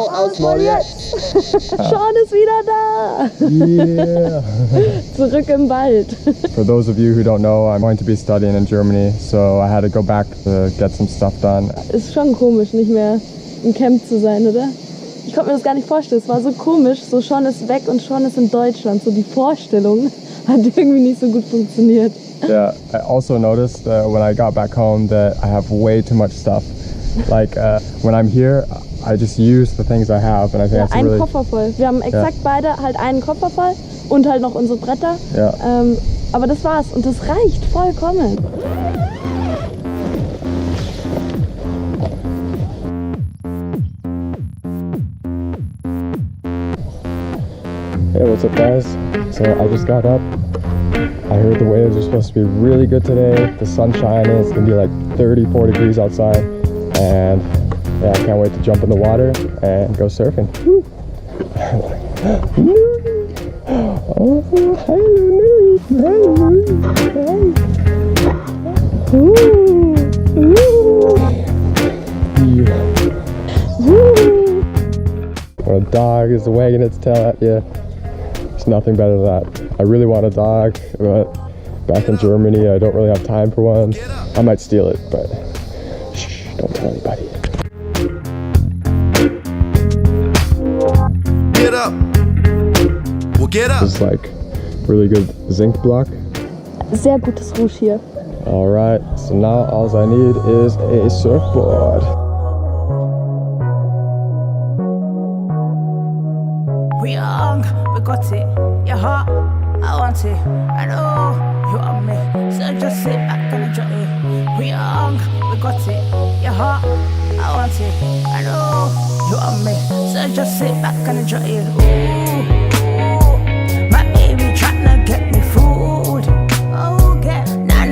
Ausmaul jetzt. Sean ist wieder da. Yeah. Zurück im Wald. For those of you who don't know, I'm going to be studying in Germany, so I had to go back to get some stuff done. Ist schon komisch, nicht mehr im Camp zu sein, oder? Ich konnte mir das gar nicht vorstellen. Es war so komisch. So Sean ist weg und Sean ist in Deutschland. So die Vorstellung hat irgendwie nicht so gut funktioniert. Yeah, I also noticed when I got back home that I have way too much stuff. Like when I'm here, I just use the things I have, and I think that's einen really... Koffer voll. Wir haben exakt beide halt einen Koffer voll und halt noch unsere Bretter. Ja. Aber das war's und das reicht vollkommen. Hey, what's up guys? So I just got up. I heard the waves are supposed to be really good today. The sun's shining, it's gonna be like 30-40 degrees outside. And yeah, I can't wait to jump in the water and go surfing. Woo. Oh, hello, Nuri. When a dog is wagging its tail at you, there's nothing better than that. I really want a dog, but back in Germany, I don't really have time for one. I might steal it, but shh, don't tell anybody. Get up. Well, get up. This is like really good zinc block. Sehr gutes Rouge hier. All right, so now all I need is a surfboard. We young, we got it. Your heart, I want it. I know you want me, so just sit back and enjoy it. We young, we got it. Your heart, I want it. I know you want me, so just sit back and enjoy it. Ooh, my baby tryna get me food. Oh, get na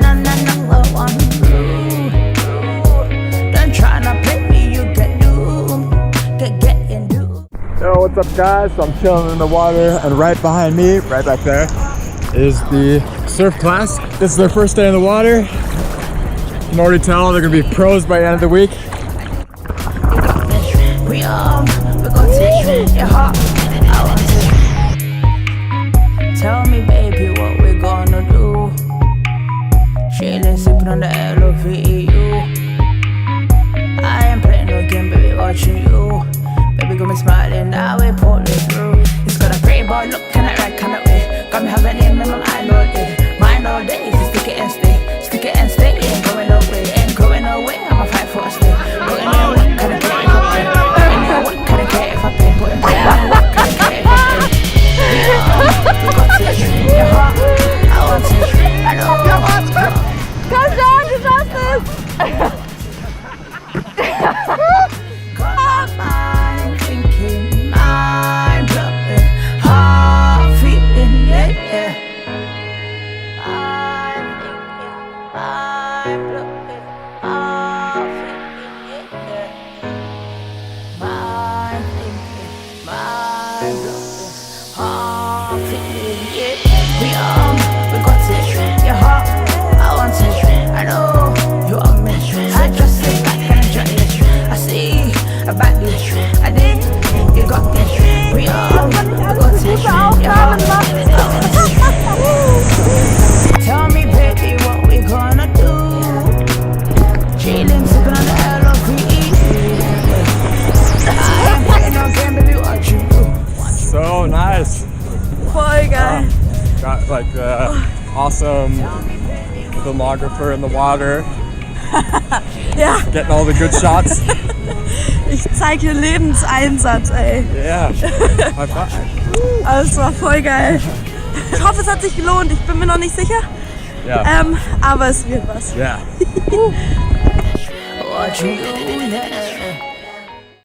one rude. Don't tryna play me, you get doomed. Get in doomed. Yo, what's up guys? So I'm chilling in the water, and right behind me, right back there, is the surf class. This is their first day in the water. You can already tell they're gonna be pros by the end of the week. We got it, your heart, I want it. Tell me baby what we gonna do. Chillin', sippin' on the LOVEU. I ain't playing no game, baby, watching you. Baby got me smiling, now we pulling through. It's got a pretty boy look, kinda right, kinda way. Got me having him in my mind all day. Mind all day, if you stick it and stay. Stick it and stay, ain't going away. Ain't going away, I'ma fight for a stay. Putting in work, kinda care if I pay. Putting in work, kinda care if I pay. Putting in work, kinda care if I pay. We got it, your heart, I want it. I know you want it. Komm schon, du schaffst es! Mind thinking, mind blowing, heart feeling, yeah. Mind thinking, mind blowing, heart feeling, yeah. Mind thinking, mind blowing, heart feeling, yeah. We got it, your heart, I want it. I know you want me, I just sit back and enjoy it. I see about this, I did, you got this. We got it, your heart, I want it. Tell me baby what we gonna do. Chillin', sippin' on the LOVE. I ain't playing no game, baby, what you do. So nice. Voll geil. Got like the awesome filmographer in the water. Ja, Getting all the good shots. ich zeig hier Lebenseinsatz, ey. Yeah. High five. Aber es war voll geil. Ich hoffe, es hat sich gelohnt. Ich bin mir noch nicht sicher. Yeah. Aber es wird was. Yeah. What you do, yeah.